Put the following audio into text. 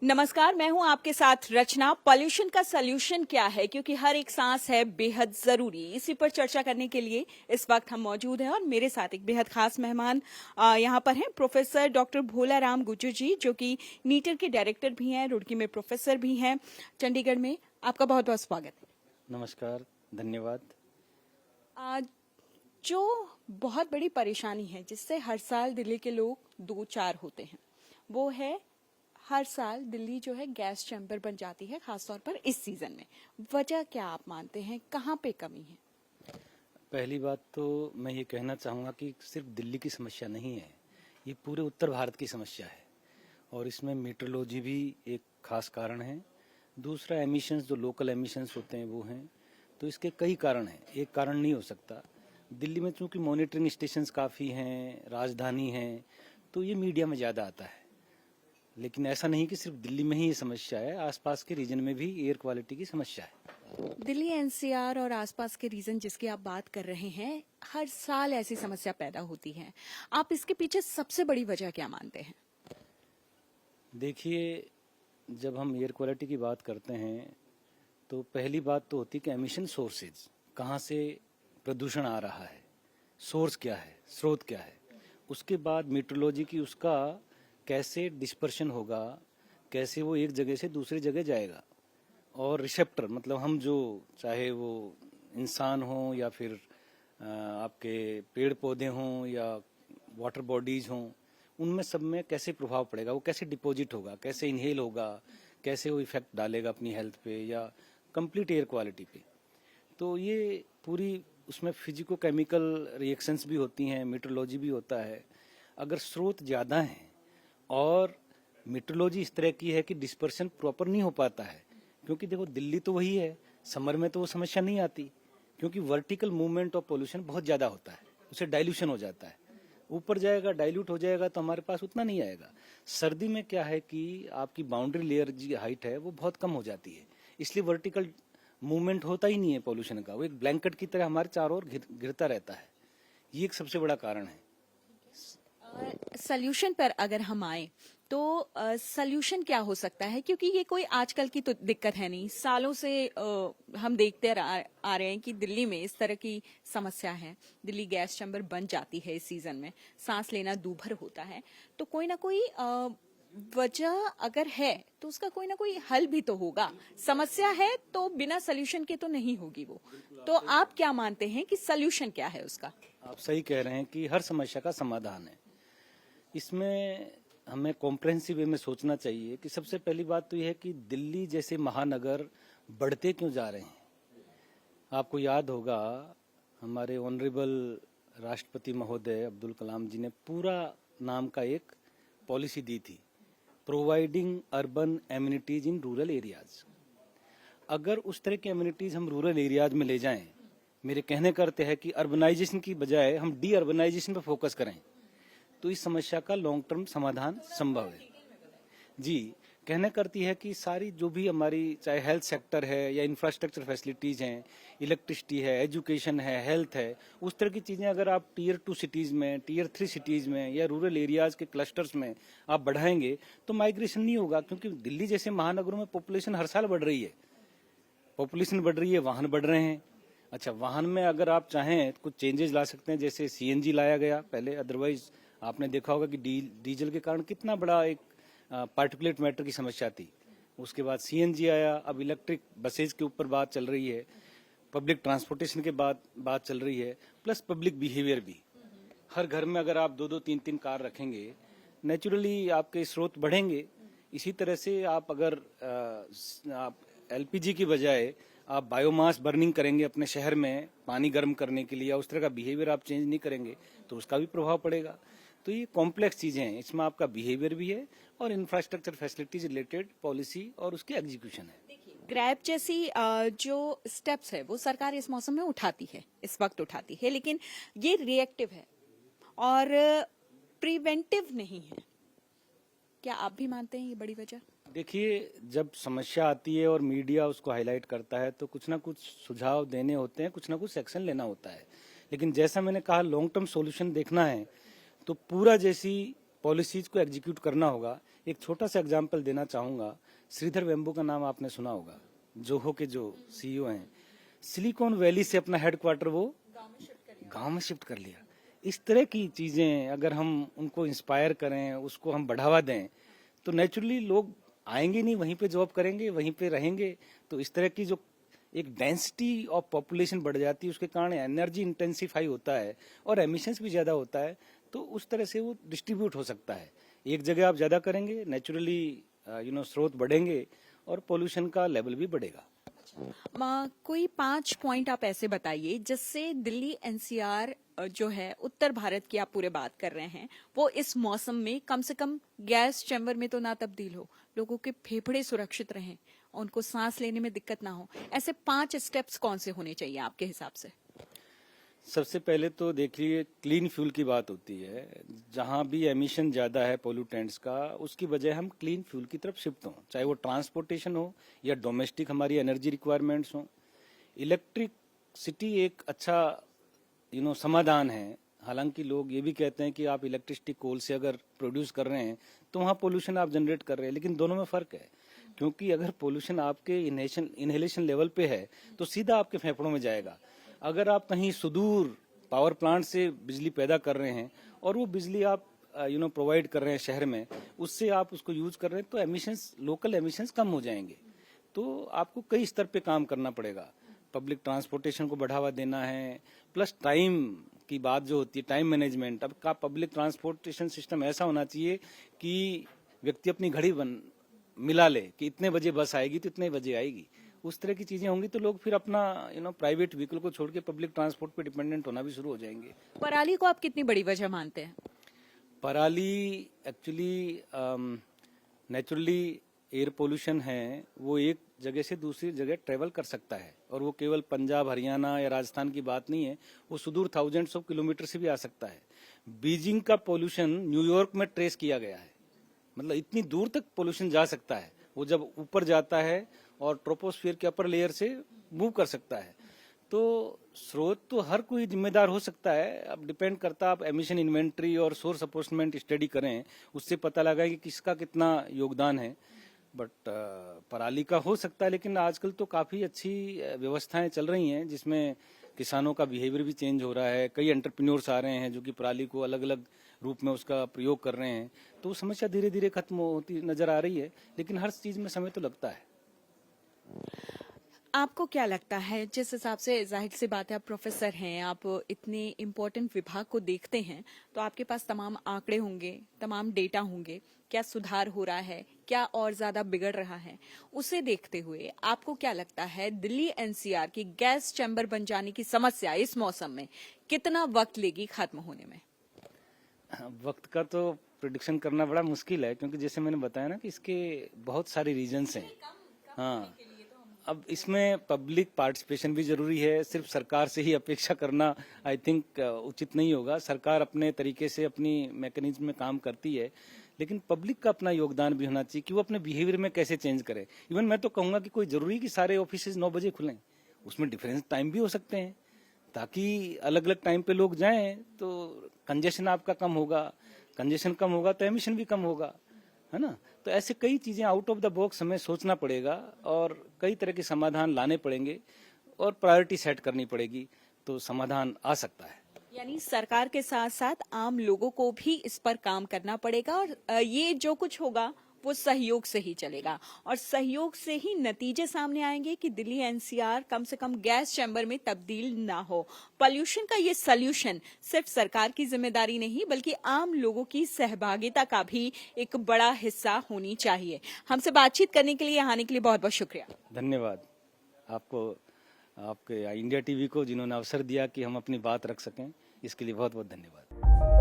नमस्कार, मैं हूं आपके साथ रचना। पॉल्यूशन का सलूशन क्या है, क्योंकि हर एक सांस है बेहद जरूरी। इसी पर चर्चा करने के लिए इस वक्त हम मौजूद हैं और मेरे साथ एक बेहद खास मेहमान यहां पर हैं, प्रोफेसर डॉक्टर भोलाराम गुज्जू जी, जो कि नीटर के डायरेक्टर भी हैं, रुड़की में प्रोफेसर भी हैं, चंडीगढ़ में। आपका बहुत बहुत स्वागत है। नमस्कार, धन्यवाद। जो बहुत बड़ी परेशानी है जिससे हर साल दिल्ली के लोग दो चार होते हैं, वो है हर साल दिल्ली जो है गैस चैम्बर बन जाती है, खासतौर पर इस सीजन में। वजह क्या आप मानते हैं, कहाँ पे कमी है? पहली बात तो मैं ये कहना चाहूँगा कि सिर्फ दिल्ली की समस्या नहीं है, ये पूरे उत्तर भारत की समस्या है और इसमें मीटरोलॉजी भी एक खास कारण है। दूसरा, एमिशंस, जो लोकल एमिशंस होते हैं वो हैं। तो इसके कई कारण हैं, एक कारण नहीं हो सकता। दिल्ली में चूंकि मॉनिटरिंग स्टेशंस काफ़ी हैं, राजधानी है, तो ये मीडिया में ज़्यादा आता है। लेकिन ऐसा नहीं कि सिर्फ दिल्ली में ही ये समस्या है, आसपास के रीजन में भी एयर क्वालिटी की समस्या है। दिल्ली एनसीआर और आसपास के रीजन जिसकी आप बात कर रहे हैं, हर साल ऐसी समस्या पैदा होती है। आप इसके पीछे सबसे बड़ी वजह क्या मानते हैं? देखिए, जब हम एयर क्वालिटी की बात करते हैं तो पहली बात तो होती है कि एमिशन सोर्सेज, कहाँ से प्रदूषण आ रहा है, सोर्स क्या है, स्रोत क्या है। उसके बाद मीटरोलॉजी की, उसका कैसे डिस्पर्शन होगा, कैसे वो एक जगह से दूसरी जगह जाएगा। और रिसेप्टर, मतलब हम जो, चाहे वो इंसान हो या फिर आपके पेड़ पौधे हों या वाटर बॉडीज हों, उनमें सब में कैसे प्रभाव पड़ेगा, वो कैसे डिपॉजिट होगा, कैसे इनहेल होगा, कैसे वो इफेक्ट डालेगा अपनी हेल्थ पे या कंप्लीट एयर क्वालिटी पे। तो ये पूरी, उसमें फिजिको केमिकल रिएक्शंस भी होती हैं, मीटरोलॉजी भी होता है। अगर स्रोत ज़्यादा हैं और मीटरोलॉजी इस तरह की है कि डिस्पर्शन प्रॉपर नहीं हो पाता है, क्योंकि देखो दिल्ली तो वही है, समर में तो वो समस्या नहीं आती क्योंकि वर्टिकल मूवमेंट ऑफ पोल्यूशन बहुत ज़्यादा होता है, उसे डाइल्यूशन हो जाता है, ऊपर जाएगा, डाइल्यूट हो जाएगा, तो हमारे पास उतना नहीं आएगा। सर्दी में क्या है कि आपकी बाउंड्री लेयर जी हाइट है वो बहुत कम हो जाती है, इसलिए वर्टिकल मूवमेंट होता ही नहीं है पोल्यूशन का, वो एक ब्लैंकेट की तरह हमारे चारों ओर घिरता रहता है। ये एक सबसे बड़ा कारण है। सल्यूशन पर अगर हम आए तो सल्यूशन क्या हो सकता है, क्योंकि ये कोई आजकल की तो दिक्कत है नहीं, सालों से हम देखते आ रहे हैं कि दिल्ली में इस तरह की समस्या है। दिल्ली गैस चैम्बर बन जाती है इस सीजन में, सांस लेना दूभर होता है। तो कोई ना कोई वजह अगर है तो उसका कोई ना कोई हल भी तो होगा। समस्या है तो बिना सल्यूशन के तो नहीं होगी वो। तो आप क्या मानते हैं कि सल्यूशन क्या है उसका? आप सही कह रहे हैं कि हर समस्या का समाधान है। इसमें हमें कॉम्प्रहेंसिव वे में सोचना चाहिए कि सबसे पहली बात तो यह है कि दिल्ली जैसे महानगर बढ़ते क्यों जा रहे हैं। आपको याद होगा, हमारे ऑनरेबल राष्ट्रपति महोदय अब्दुल कलाम जी ने पूरा नाम का एक पॉलिसी दी थी, providing urban amenities in rural areas. अगर उस तरह की एमिनिटीज हम रूरल एरियाज में ले जाएं, मेरे कहने का अर्थ है कि अर्बनाइजेशन की बजाय हम डी अर्बनाइजेशन पर फोकस करें, तो इस समस्या का लॉन्ग टर्म समाधान संभव है। जी, कहने करती है कि सारी जो भी हमारी, चाहे हेल्थ सेक्टर है या इंफ्रास्ट्रक्चर फैसिलिटीज हैं, इलेक्ट्रिसिटी है, एजुकेशन है, हेल्थ है, उस तरह की चीजें अगर आप टीयर 2 सिटीज में, टीयर 3 सिटीज में या रूरल एरियाज के क्लस्टर्स में आप बढ़ाएंगे तो माइग्रेशन नहीं होगा। क्योंकि दिल्ली जैसे महानगरों में पॉपुलेशन हर साल बढ़ रही है, पॉपुलेशन बढ़ रही है, वाहन बढ़ रहे हैं। अच्छा, वाहन में अगर आप चाहें कुछ चेंजेस ला सकते हैं, जैसे सीएनजी लाया गया पहले, अदरवाइज आपने देखा होगा कि डीजल के कारण कितना बड़ा एक पार्टिकुलेट मैटर की समस्या थी। उसके बाद सीएनजी आया, अब इलेक्ट्रिक बसेज के ऊपर बात चल रही है, पब्लिक ट्रांसपोर्टेशन के बाद बात चल रही है, प्लस पब्लिक बिहेवियर भी। हर घर में अगर आप 2-2, 3-3 कार रखेंगे, नेचुरली आपके स्रोत बढ़ेंगे। इसी तरह से आप अगर आप एलपीजी की बजाय आप बायोमास बर्निंग करेंगे अपने शहर में पानी गर्म करने के लिए, या उस तरह का बिहेवियर आप चेंज नहीं करेंगे तो उसका भी प्रभाव पड़ेगा। तो ये कॉम्प्लेक्स चीजें हैं, इसमें आपका बिहेवियर भी है और इंफ्रास्ट्रक्चर फैसिलिटीज रिलेटेड पॉलिसी और उसकी एग्जीक्यूशन है। ग्रैब जैसी जो स्टेप्स है वो सरकार इस मौसम में उठाती है, इस वक्त उठाती है, लेकिन ये रिएक्टिव है और प्रिवेंटिव नहीं है। क्या आप भी मानते हैं ये बड़ी वजह? देखिए, जब समस्या आती है और मीडिया उसको हाईलाइट करता है तो कुछ ना कुछ सुझाव देने होते हैं, कुछ ना कुछ एक्शन लेना होता है। लेकिन जैसा मैंने कहा, लॉन्ग टर्म सॉल्यूशन देखना है तो पूरा, जैसी पॉलिसीज को एग्जीक्यूट करना होगा। एक छोटा सा एग्जांपल देना चाहूंगा, श्रीधर वेम्बू का नाम आपने सुना होगा, जोहो के जो सीईओ हैं। सिलिकॉन वैली से अपना हेडक्वार्टर वो गांव में शिफ्ट कर लिया। इस तरह की चीजें अगर हम उनको इंस्पायर करें, उसको हम बढ़ावा दें, तो नेचुरली लोग आएंगे नहीं, वहीं पे जॉब करेंगे, वहीं पे रहेंगे। तो इस तरह की जो एक डेंसिटी ऑफ पॉपुलेशन बढ़ जाती है, उसके कारण एनर्जी इंटेंसिफाई होता है और एमिशंस भी ज्यादा होता है। तो उस तरह से वो डिस्ट्रीब्यूट हो सकता है। एक जगह आप ज्यादा करेंगे, नेचुरली स्रोत बढ़ेंगे और पोल्यूशन का लेवल भी बढ़ेगा। कोई 5 पॉइंट आप ऐसे बताइए जिससे दिल्ली एनसीआर जो है, उत्तर भारत की आप पूरे बात कर रहे हैं, वो इस मौसम में कम से कम गैस चैम्बर में तो ना तब्दील हो, लोगों के फेफड़े सुरक्षित रहें, उनको सांस लेने में दिक्कत ना हो। ऐसे 5 स्टेप्स कौन से होने चाहिए आपके हिसाब से? सबसे पहले तो देखिए, क्लीन फ्यूल की बात होती है। जहां भी एमिशन ज्यादा है पोल्यूटेंट्स का, उसकी वजह हम क्लीन फ्यूल की तरफ शिफ्ट हों, चाहे वो ट्रांसपोर्टेशन हो या डोमेस्टिक हमारी एनर्जी रिक्वायरमेंट्स हो। इलेक्ट्रिसिटी एक अच्छा समाधान है। हालांकि लोग ये भी कहते हैं कि आप इलेक्ट्रिसिटी कोल से अगर प्रोड्यूस कर रहे हैं तो वहां पोल्यूशन आप जनरेट कर रहे हैं, लेकिन दोनों में फर्क है। क्योंकि अगर पोल्यूशन आपके इनहेलेशन लेवल पे है तो सीधा आपके फेफड़ों में जाएगा। अगर आप कहीं सुदूर पावर प्लांट से बिजली पैदा कर रहे हैं और वो बिजली आप प्रोवाइड कर रहे हैं शहर में, उससे आप उसको यूज कर रहे हैं, तो एमिशंस, लोकल एमिशंस कम हो जाएंगे। तो आपको कई स्तर पे काम करना पड़ेगा। पब्लिक ट्रांसपोर्टेशन को बढ़ावा देना है, प्लस टाइम की बात जो होती है, टाइम मैनेजमेंट। अब का पब्लिक ट्रांसपोर्टेशन सिस्टम ऐसा होना चाहिए कि व्यक्ति अपनी घड़ी मिला ले कि इतने बजे बस आएगी तो इतने बजे आएगी। उस तरह की चीजें होंगी तो लोग फिर अपना प्राइवेट व्हीकल को छोड़ के पब्लिक ट्रांसपोर्ट पे डिपेंडेंट होना भी शुरू हो जाएंगे। पराली को आप कितनी बड़ी वजह मानते हैं? पराली एक्चुअली नेचुरली एयर पोल्यूशन है, वो एक जगह से दूसरी जगह ट्रेवल कर सकता है, और वो केवल पंजाब, हरियाणा या राजस्थान की बात नहीं है, वो सुदूर थाउजेंड्स ऑफ किलोमीटर से भी आ सकता है। बीजिंग का पोल्यूशन न्यूयॉर्क में ट्रेस किया गया है, मतलब इतनी दूर तक पोल्यूशन जा सकता है। वो जब ऊपर जाता है और ट्रोपोस्फियर के अपर लेयर से मूव कर सकता है। तो स्रोत तो हर कोई जिम्मेदार हो सकता है। अब डिपेंड करता है, आप एमिशन इन्वेंट्री और सोर्स अपोर्शनमेंट स्टडी करें, उससे पता लगा कि किसका कितना योगदान है। बट पराली का हो सकता है, लेकिन आजकल तो काफी अच्छी व्यवस्थाएं चल रही हैं जिसमें किसानों का बिहेवियर भी चेंज हो रहा है। कई एंटरप्रेन्योर्स आ रहे हैं जो कि पराली को अलग अलग रूप में उसका प्रयोग कर रहे हैं। तो समस्या धीरे धीरे खत्म होती नजर आ रही है, लेकिन हर चीज में समय तो लगता है। आपको क्या लगता है, जिस हिसाब से, जाहिर सी बात है आप प्रोफेसर हैं, आप इतने इम्पोर्टेंट विभाग को देखते हैं, तो आपके पास तमाम आंकड़े होंगे, तमाम डेटा होंगे, क्या सुधार हो रहा है, क्या और ज्यादा बिगड़ रहा है। उसे देखते हुए आपको क्या लगता है, दिल्ली एनसीआर की गैस चैम्बर बन जाने की समस्या इस मौसम में कितना वक्त लेगी खत्म होने में? वक्त का तो प्रिडिक्शन करना बड़ा मुश्किल है, क्योंकि जैसे मैंने बताया ना कि इसके बहुत सारे रीजंस हैं। हाँ, अब इसमें पब्लिक पार्टिसिपेशन भी जरूरी है। सिर्फ सरकार से ही अपेक्षा करना आई थिंक उचित नहीं होगा। सरकार अपने तरीके से अपनी मैकेनिज्म में काम करती है, लेकिन पब्लिक का अपना योगदान भी होना चाहिए कि वो अपने बिहेवियर में कैसे चेंज करे। इवन मैं तो कहूंगा कि कोई जरूरी कि सारे ऑफिस 9 बजे खुलें, उसमें डिफरेंस टाइम भी हो सकते हैं, ताकि अलग अलग टाइम पे लोग जाएं तो कंजेशन आपका कम होगा। कंजेशन कम होगा तो एमिशन भी कम होगा, है ना। तो ऐसे कई चीजें आउट ऑफ द बॉक्स हमें सोचना पड़ेगा और कई तरह के समाधान लाने पड़ेंगे और प्रायोरिटी सेट करनी पड़ेगी, तो समाधान आ सकता है। यानी सरकार के साथ साथ आम लोगों को भी इस पर काम करना पड़ेगा, और ये जो कुछ होगा वो सहयोग से ही चलेगा, और सहयोग से ही नतीजे सामने आएंगे कि दिल्ली एनसीआर कम से कम गैस चैम्बर में तब्दील ना हो। पॉल्यूशन का ये सॉल्यूशन सिर्फ सरकार की जिम्मेदारी नहीं, बल्कि आम लोगों की सहभागिता का भी एक बड़ा हिस्सा होनी चाहिए। हमसे बातचीत करने के लिए, आने के लिए बहुत बहुत शुक्रिया। धन्यवाद आपको, आपके इंडिया टीवी को, जिन्होंने अवसर दिया कि हम अपनी बात रख सकें, इसके लिए बहुत बहुत धन्यवाद।